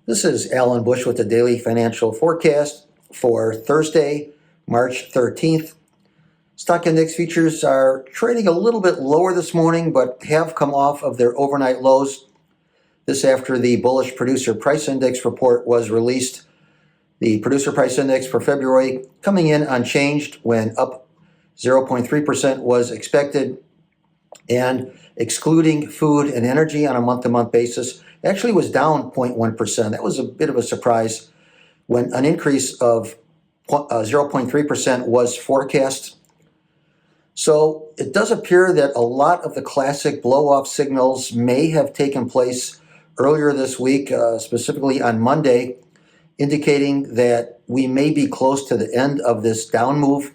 This is Alan Bush with the Daily Financial Forecast for Thursday, March 13th. Stock index futures are trading a little bit lower this morning, but have come off of their overnight lows. This after the Bullish Producer Price Index report was released. The Producer Price Index for February coming in unchanged when up 0.3% was expected, and excluding food and energy on a month-to-month basis actually was down 0.1%. That was a bit of a surprise when an increase of 0.3% was forecast. So it does appear that a lot of the classic blow-off signals may have taken place earlier this week, specifically on Monday, indicating that we may be close to the end of this down move.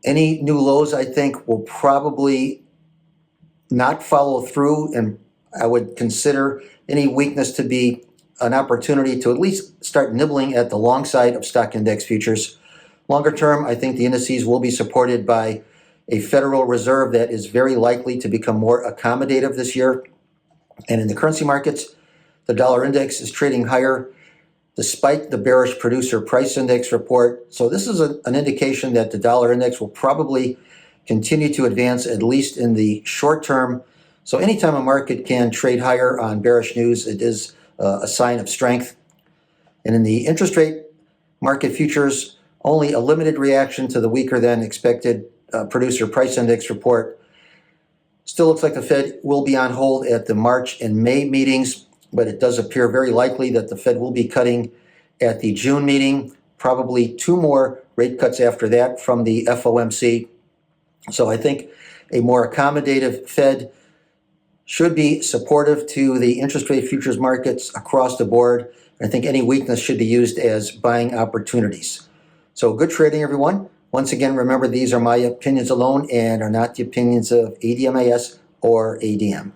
Any new lows, I think, will probably not follow through, and I would consider any weakness to be an opportunity to at least start nibbling at the long side of stock index futures. Longer term, I think the indices will be supported by a Federal Reserve that is very likely to become more accommodative this year. And in the currency markets, the dollar index is trading higher despite the bearish Producer Price Index report. So this is an indication that the dollar index will probably continue to advance, at least in the short term. So anytime a market can trade higher on bearish news, it is a sign of strength. And in the interest rate market futures, only a limited reaction to the weaker than expected Producer Price Index report. Still looks like the Fed will be on hold at the March and May meetings, but it does appear very likely that the Fed will be cutting at the June meeting, probably 2 more rate cuts after that from the FOMC. So I think a more accommodative Fed should be supportive to the interest rate futures markets across the board. I think any weakness should be used as buying opportunities. So good trading, everyone. Once again, remember, these are my opinions alone and are not the opinions of ADMAS or ADM.